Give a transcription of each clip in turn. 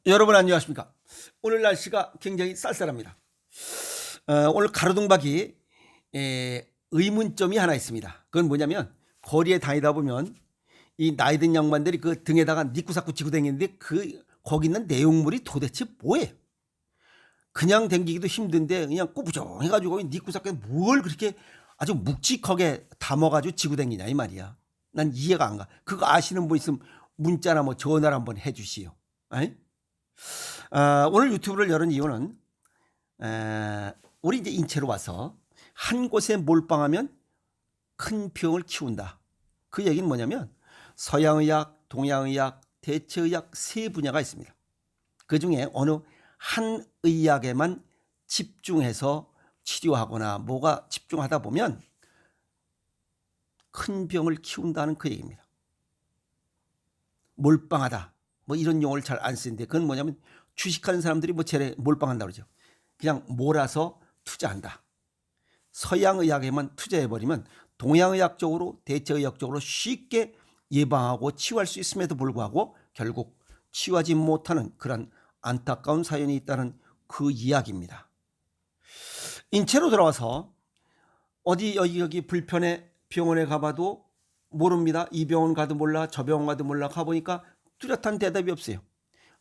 여러분 안녕하십니까? 오늘 날씨가 굉장히 쌀쌀합니다. 오늘 가로등박이 의문점이 하나 있습니다. 그건 뭐냐면 거리에 다니다 보면 이 나이든 양반들이 그 등에다가 니꾸사꾸 지고 다니는데 거기 있는 내용물이 도대체 뭐예요? 그냥 댕기기도 힘든데 그냥 꾸부정해가지고 니꾸사꾸에 뭘 그렇게 아주 묵직하게 담아가지고 지고 다니냐 이 말이야. 난 이해가 안 가. 그거 아시는 분 있으면 문자나 뭐 전화를 한번 해주시오. 아이? 오늘 유튜브를 열은 이유는 우리 이제 인체로 와서 한 곳에 몰빵하면 큰 병을 키운다. 그 얘기는 뭐냐면 서양의학, 동양의학, 대체의학 세 분야가 있습니다. 그 중에 어느 한 의학에만 집중해서 치료하거나 뭐가 집중하다 보면 큰 병을 키운다는 그 얘기입니다. 몰빵하다. 뭐 이런 용어를 잘 안 쓰는데 그건 뭐냐면 주식하는 사람들이 뭐 제래 몰빵한다 그러죠. 그냥 몰아서 투자한다. 서양의학에만 투자해버리면 동양의학적으로 대체의학적으로 쉽게 예방하고 치유할 수 있음에도 불구하고 결국 치유하지 못하는 그런 안타까운 사연이 있다는 그 이야기입니다. 인체로 돌아와서 어디 여기 불편해 병원에 가봐도 모릅니다. 이 병원 가도 몰라 저 병원 가도 몰라 가보니까 뚜렷한 대답이 없어요.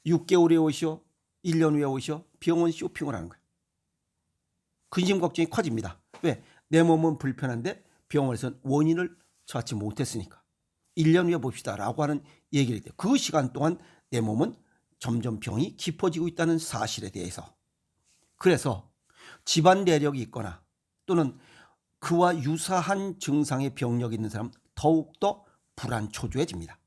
6개월에 오시오 1년 후에 오시오 병원 쇼핑을 하는 거예요. 근심 걱정이 커집니다. 왜? 내 몸은 불편한데 병원에서는 원인을 찾지 못했으니까 1년 후에 봅시다 라고 하는 얘기를 해요. 그 시간 동안 내 몸은 점점 병이 깊어지고 있다는 사실에 대해서. 그래서 집안 내력이 있거나 또는 그와 유사한 증상의 병력이 있는 사람은 더욱더 불안초조해집니다.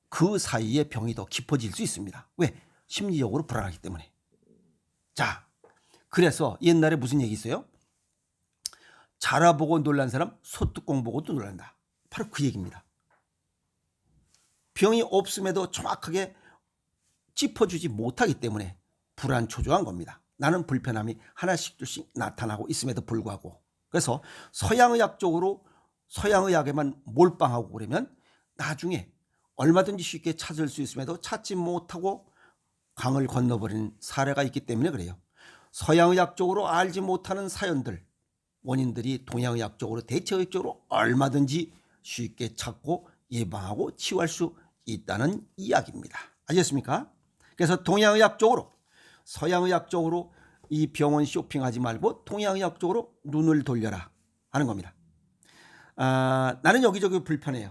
그 사이에 병이 더 깊어질 수 있습니다. 왜? 심리적으로 불안하기 때문에. 자, 그래서 옛날에 무슨 얘기 있어요? 자라보고 놀란 사람 소뚜껑 보고도 놀란다. 바로 그 얘기입니다. 병이 없음에도 정확하게 짚어주지 못하기 때문에 불안초조한 겁니다. 나는 불편함이 하나씩 둘씩 나타나고 있음에도 불구하고. 그래서 서양의학에만 몰빵하고 그러면 나중에 얼마든지 쉽게 찾을 수 있음에도 찾지 못하고 강을 건너버리는 사례가 있기 때문에 그래요. 서양의학적으로 알지 못하는 사연들, 원인들이 동양의학적으로 대체의학적으로 얼마든지 쉽게 찾고 예방하고 치유할 수 있다는 이야기입니다. 아시겠습니까? 그래서 동양의학적으로 서양의학적으로 이 병원 쇼핑하지 말고 동양의학적으로 눈을 돌려라 하는 겁니다. 나는 여기저기 불편해요.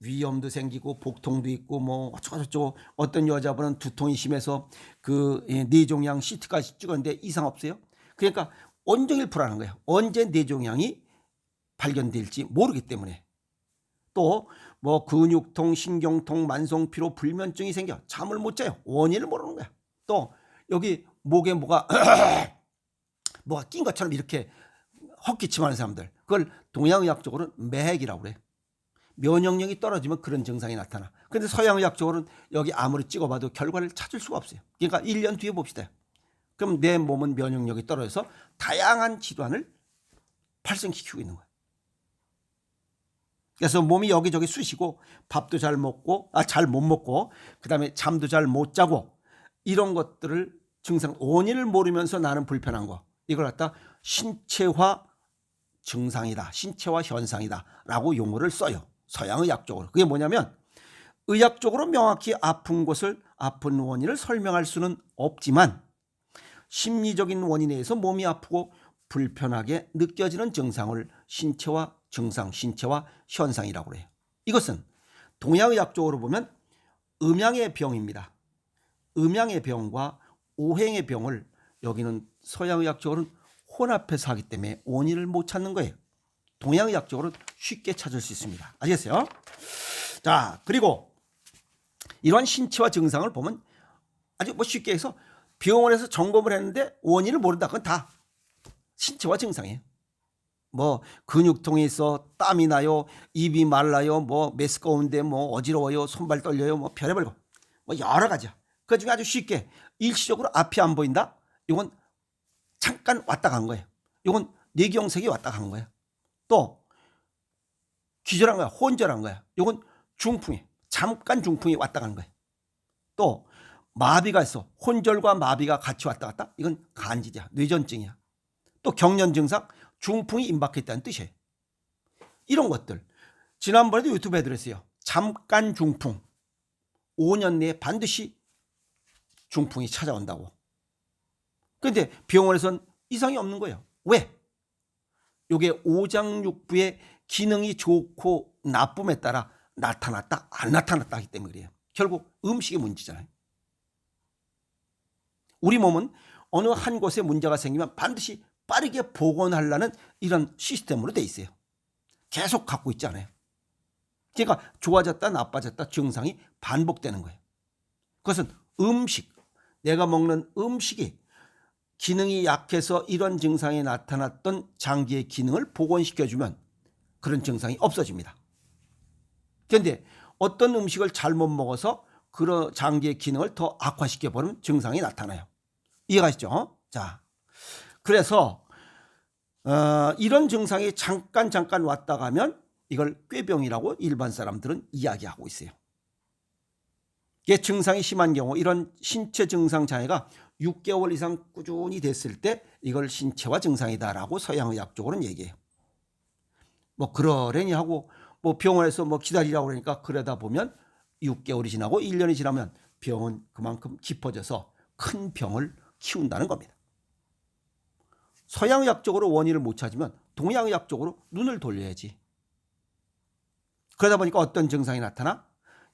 위염도 생기고 복통도 있고 뭐 어쩌고저쩌고 어떤 여자분은 두통이 심해서 그 뇌종양 CT까지 찍었는데 이상 없어요. 그러니까 온종일 불안한 거예요. 언제 뇌종양이 발견될지 모르기 때문에. 또 뭐 근육통, 신경통, 만성피로, 불면증이 생겨 잠을 못 자요. 원인을 모르는 거야. 또 여기 목에 뭐가 낀 것처럼 이렇게 헛기침하는 사람들, 그걸 동양의학적으로는 매핵이라고 그래. 면역력이 떨어지면 그런 증상이 나타나. 그런데 서양의학적으로는 여기 아무리 찍어봐도 결과를 찾을 수가 없어요. 그러니까 1년 뒤에 봅시다. 그럼 내 몸은 면역력이 떨어져서 다양한 질환을 발생시키고 있는 거예요. 그래서 몸이 여기저기 쑤시고 밥도 잘 먹고 잘 못 먹고 그다음에 잠도 잘 못 자고 이런 것들을 증상 원인을 모르면서 나는 불편한 거 이걸 갖다 신체화 증상이다. 신체화 현상이다 라고 용어를 써요. 서양의학적으로. 그게 뭐냐면 의학적으로 명확히 아픈 곳을 아픈 원인을 설명할 수는 없지만 심리적인 원인에 의해서 몸이 아프고 불편하게 느껴지는 증상을 신체화 증상, 신체화 현상이라고 해요. 이것은 동양의학적으로 보면 음양의 병입니다. 음양의 병과 오행의 병을 여기는 서양의학적으로는 혼합해서 하기 때문에 원인을 못 찾는 거예요. 동양의학적으로는 쉽게 찾을 수 있습니다. 아시겠어요? 자, 그리고 이러한 신체화 증상을 보면 아주 쉽게 해서 병원에서 점검을 했는데 원인을 모른다. 그건 다 신체화 증상이에요. 뭐 근육통이 있어, 땀이 나요, 입이 말라요, 뭐 메스꺼운데 뭐 어지러워요, 손발 떨려요, 뭐 별의별 거, 뭐 여러 가지야. 그 중에 아주 쉽게 일시적으로 앞이 안 보인다. 이건 잠깐 왔다 간 거예요. 이건 뇌경색이 왔다 간 거예요. 또 기절한 거야, 혼절한 거야. 이건 중풍이 잠깐 중풍이 왔다 간 거예요. 또 마비가 있어. 혼절과 마비가 같이 왔다 갔다. 이건 간질이야. 뇌전증이야. 또 경련 증상, 중풍이 임박했다는 뜻이에요. 이런 것들. 지난번에도 유튜브에 들었어요. 잠깐 중풍. 5년 내에 반드시 중풍이 찾아온다고. 그런데 병원에서는 이상이 없는 거예요. 왜? 이게 오장육부의 기능이 좋고 나쁨에 따라 나타났다 안 나타났다 하기 때문에 그래요. 결국 음식의 문제잖아요. 우리 몸은 어느 한 곳에 문제가 생기면 반드시 빠르게 복원하려는 이런 시스템으로 돼 있어요. 계속 갖고 있지 않아요. 그러니까 좋아졌다 나빠졌다 증상이 반복되는 거예요. 그것은 음식, 내가 먹는 음식이 기능이 약해서 이런 증상이 나타났던 장기의 기능을 복원시켜주면 그런 증상이 없어집니다. 그런데 어떤 음식을 잘못 먹어서 그런 장기의 기능을 더 악화시켜버리면 증상이 나타나요. 이해가시죠? 자, 그래서 이런 증상이 잠깐 왔다 가면 이걸 꾀병이라고 일반 사람들은 이야기하고 있어요. 이게 증상이 심한 경우 이런 신체 증상 장애가 6개월 이상 꾸준히 됐을 때 이걸 신체화 증상이다라고 서양의학적으로는 얘기해요. 뭐 그러려니 하고 뭐 병원에서 뭐 기다리라고 그러니까 그러다 보면 6개월이 지나고 1년이 지나면 병은 그만큼 깊어져서 큰 병을 키운다는 겁니다. 서양의학적으로 원인을 못 찾으면 동양의학적으로 눈을 돌려야지. 그러다 보니까 어떤 증상이 나타나?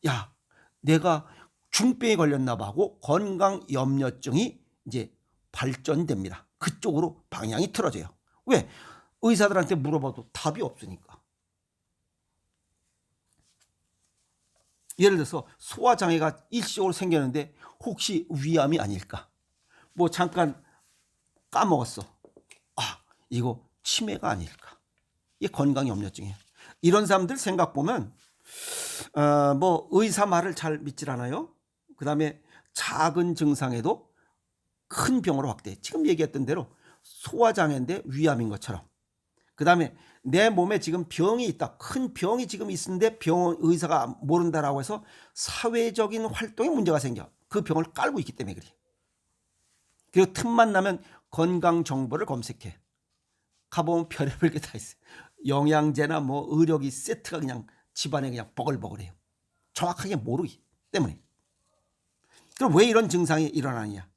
야, 내가 중병에 걸렸나 봐 하고 건강염려증이 이제 발전됩니다. 그쪽으로 방향이 틀어져요. 왜? 의사들한테 물어봐도 답이 없으니까. 예를 들어서 소화장애가 일시적으로 생겼는데 혹시 위암이 아닐까? 뭐 잠깐 까먹었어. 아, 이거 치매가 아닐까? 이게 건강염려증이에요. 이런 사람들 생각 보면 뭐 의사 말을 잘 믿질 않아요. 그 다음에 작은 증상에도 큰 병으로 확대해. 지금 얘기했던 대로 소화장애인데 위암인 것처럼. 그 다음에 내 몸에 지금 병이 있다. 큰 병이 지금 있는데 병원 의사가 모른다라고 해서 사회적인 활동에 문제가 생겨. 그 병을 깔고 있기 때문에 그래. 그리고 틈만 나면 건강 정보를 검색해. 가보면 별의별 게 다 있어요. 영양제나 뭐 의료기 세트가 그냥 집안에 그냥 버글버글해요. 정확하게 모르기 때문에. 그럼 왜 이런 증상이 일어나느냐?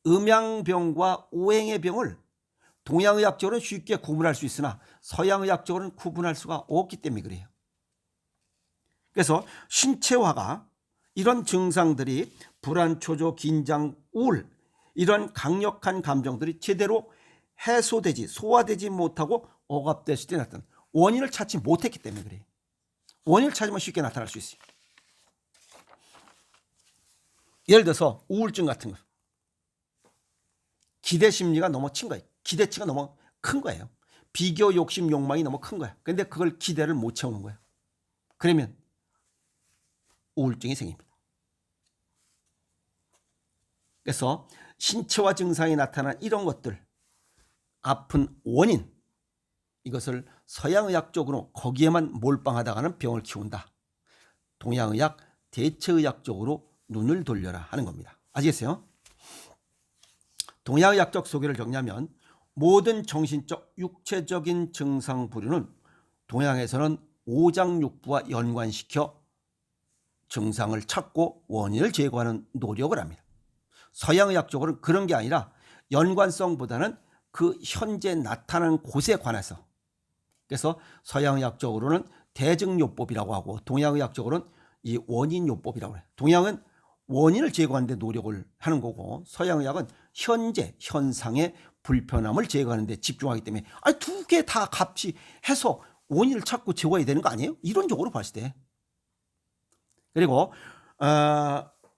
음양병과 오행의 병을 동양의학적으로는 쉽게 구분할 수 있으나 서양의학적으로는 구분할 수가 없기 때문에 그래요. 그래서 신체화가 이런 증상들이 불안, 초조, 긴장, 우울 이런 강력한 감정들이 제대로 해소되지 소화되지 못하고 억압됐을 때 나타난 원인을 찾지 못했기 때문에 그래요. 원인을 찾으면 쉽게 나타날 수 있어요. 예를 들어서 우울증 같은 거. 기대 심리가 너무 친 거예요. 기대치가 너무 큰 거예요. 비교 욕심 욕망이 너무 큰 거야. 그런데 그걸 기대를 못 채우는 거예요. 그러면 우울증이 생깁니다. 그래서 신체화 증상이 나타난 이런 것들, 아픈 원인, 이것을 서양의학적으로 거기에만 몰빵하다가는 병을 키운다. 동양의학, 대체의학적으로 눈을 돌려라 하는 겁니다. 아시겠어요? 동양의학적 소개를 정리하면 모든 정신적, 육체적인 증상 부류는 동양에서는 오장육부와 연관시켜 증상을 찾고 원인을 제거하는 노력을 합니다. 서양의학적으로는 그런 게 아니라 연관성보다는 그 현재 나타나는 곳에 관해서. 그래서 서양의학적으로는 대증요법이라고 하고 동양의학적으로는 이 원인요법이라고 해요. 동양은 원인을 제거하는 데 노력을 하는 거고 서양의학은 현재 현상의 불편함을 제거하는 데 집중하기 때문에 두 개 다 같이 해서 원인을 찾고 제거해야 되는 거 아니에요? 이론적으로 봤을 때. 그리고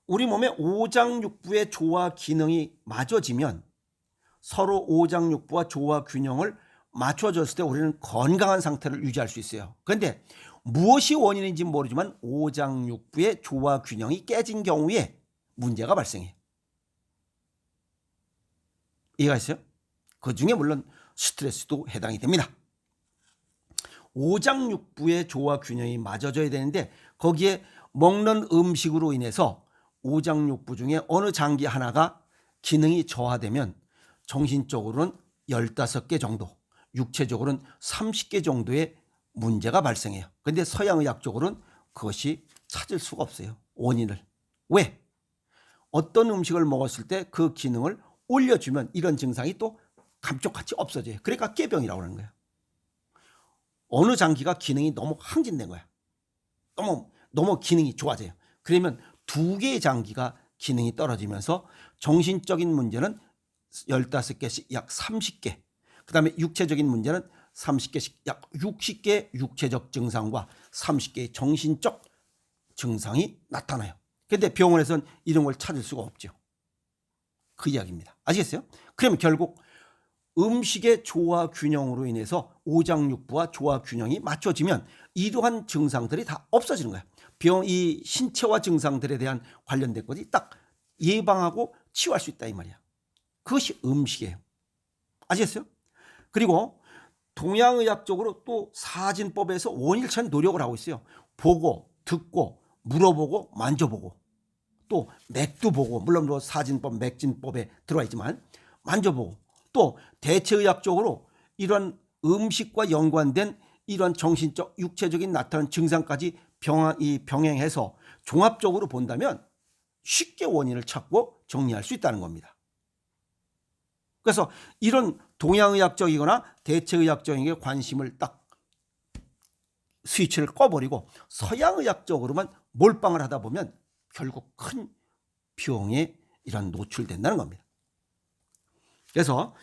우리 몸의 오장육부의 조화 기능이 맞춰지면 서로 오장육부와 조화 균형을 맞춰줬을 때 우리는 건강한 상태를 유지할 수 있어요. 그런데 무엇이 원인인지 모르지만 오장육부의 조화 균형이 깨진 경우에 문제가 발생해요. 이해가 있어요? 그 중에 물론 스트레스도 해당이 됩니다. 오장육부의 조화 균형이 맞아져야 되는데 거기에 먹는 음식으로 인해서 오장육부 중에 어느 장기 하나가 기능이 저하되면 정신적으로는 15개 정도, 육체적으로는 30개 정도의 문제가 발생해요. 그런데 서양의학적으로는 그것이 찾을 수가 없어요. 원인을. 왜? 어떤 음식을 먹었을 때 그 기능을 올려주면 이런 증상이 또 감쪽같이 없어져요. 그러니까 깨병이라고 하는 거예요. 어느 장기가 기능이 너무 항진된 거야. 너무 기능이 좋아져요. 그러면 2개의 장기가 기능이 떨어지면서 정신적인 문제는 15개씩 약 30개, 그 다음에 육체적인 문제는 30개씩 약 60개 육체적 증상과 30개의 정신적 증상이 나타나요. 그런데 병원에서는 이런 걸 찾을 수가 없죠. 그 이야기입니다. 아시겠어요? 그러면 결국 음식의 조화 균형으로 인해서 오장육부와 조화 균형이 맞춰지면 이러한 증상들이 다 없어지는 거야. 이 신체와 증상들에 대한 관련된 것이 딱 예방하고 치유할 수 있다 이 말이야. 그것이 음식이에요. 아시겠어요? 그리고 동양의학적으로 또 사진법에서 원일천 노력을 하고 있어요. 보고, 듣고, 물어보고, 만져보고, 또 맥도 보고, 물론 뭐 사진법, 맥진법에 들어와 있지만 만져보고, 또 대체의학적으로 이런 음식과 연관된 이런 정신적, 육체적인 나타나는 증상까지 병행해서 종합적으로 본다면 쉽게 원인을 찾고 정리할 수 있다는 겁니다. 그래서 이런 동양의학적이거나 대체의학적인 게 관심을 딱 스위치를 꺼버리고 서양의학적으로만 몰빵을 하다 보면 결국 큰 병에 이런 노출된다는 겁니다. 그래서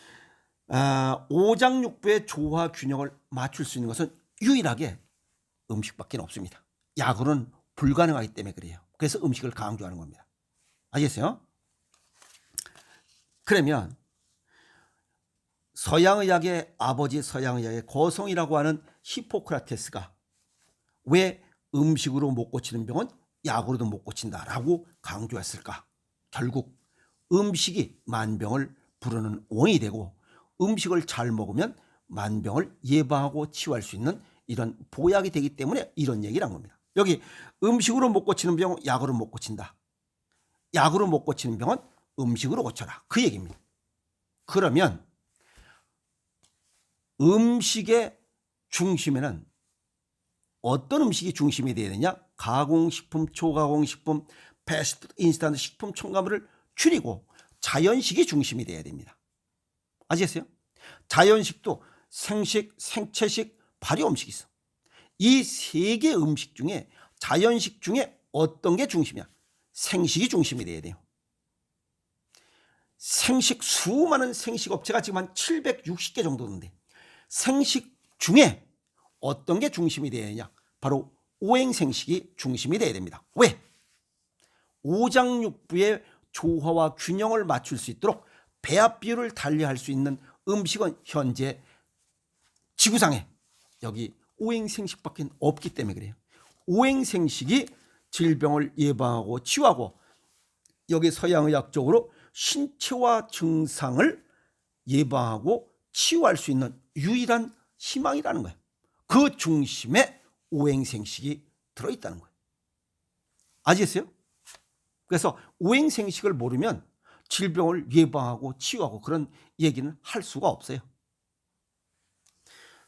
오장육부의 조화 균형을 맞출 수 있는 것은 유일하게 음식밖에 없습니다. 약으로는 불가능하기 때문에 그래요. 그래서 음식을 강조하는 겁니다. 아시겠어요? 그러면 서양의학의 아버지 서양의학의 거성이라고 하는 히포크라테스가 왜 음식으로 못 고치는 병은 약으로도 못 고친다라고 강조했을까? 결국 음식이 만병을 부르는 원이 되고 음식을 잘 먹으면 만병을 예방하고 치유할 수 있는 이런 보약이 되기 때문에 이런 얘기를 한 겁니다. 여기 음식으로 못 고치는 병은 약으로 못 고친다. 약으로 못 고치는 병은 음식으로 고쳐라. 그 얘기입니다. 그러면 음식의 중심에는 어떤 음식이 중심이 되어야 되냐? 가공식품, 초가공식품, 패스트푸드, 인스턴트 식품 첨가물을 줄이고 자연식이 중심이 되어야 됩니다. 아시겠어요? 자연식도 생식, 생채식, 발효음식이 있어. 이 3개 음식 중에 자연식 중에 어떤 게 중심이야? 생식이 중심이 돼야 돼요. 생식, 수많은 생식 업체가 지금 한 760개 정도 되는데 생식 중에 어떤 게 중심이 되어야 되냐? 바로 오행생식이 중심이 되어야 됩니다. 왜? 오장육부의 조화와 균형을 맞출 수 있도록 배합 비율을 달리할 수 있는 음식은 현재 지구상에 여기 오행생식밖에 없기 때문에 그래요. 오행생식이 질병을 예방하고 치유하고 여기 서양의학적으로 신체와 증상을 예방하고 치유할 수 있는 유일한 희망이라는 거예요. 그 중심에 오행생식이 들어있다는 거예요. 아시겠어요? 그래서 오행생식을 모르면 질병을 예방하고 치유하고 그런 얘기는 할 수가 없어요.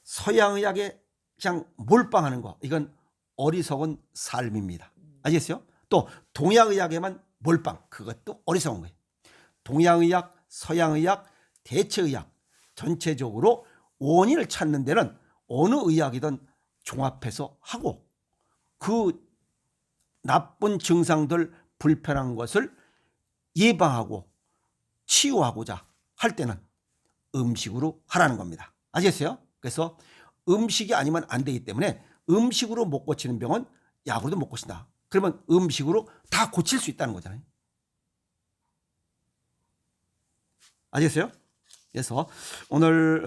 서양의학에 그냥 몰빵하는 거, 이건 어리석은 삶입니다. 아시겠어요? 또 동양의학에만 몰빵, 그것도 어리석은 거예요. 동양의학, 서양의학, 대체의학 전체적으로 원인을 찾는 데는 어느 의학이든 종합해서 하고 그 나쁜 증상들, 불편한 것을 예방하고 치유하고자 할 때는 음식으로 하라는 겁니다. 아시겠어요? 그래서 음식이 아니면 안 되기 때문에 음식으로 못 고치는 병은 약으로도 못 고친다. 그러면 음식으로 다 고칠 수 있다는 거잖아요. 아시겠어요? 그래서 오늘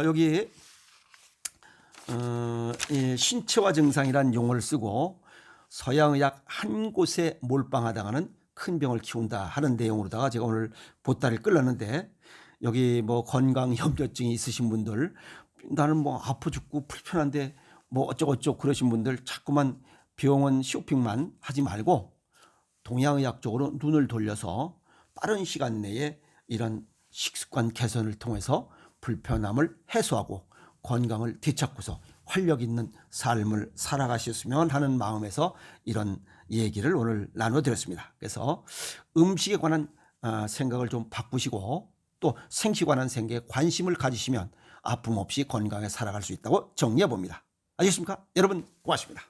여기 이 신체화 증상이라는 용어를 쓰고 서양의학 한 곳에 몰빵하다가는 큰 병을 키운다 하는 내용으로다가 제가 오늘 보따리를 끌었는데 여기 뭐 건강염려증이 있으신 분들 나는 뭐 아프 죽고 불편한데 뭐 어쩌고저쩌고 그러신 분들 자꾸만 병원 쇼핑만 하지 말고 동양의학 쪽으로 눈을 돌려서 빠른 시간 내에 이런 식습관 개선을 통해서 불편함을 해소하고 건강을 되찾고서 활력 있는 삶을 살아가셨으면 하는 마음에서 이런 얘기를 오늘 나눠드렸습니다. 그래서 음식에 관한 생각을 좀 바꾸시고 또 생식에 관한 생각에 관심을 가지시면 아픔 없이 건강하게 살아갈 수 있다고 정리해 봅니다. 알겠습니까? 여러분 고맙습니다.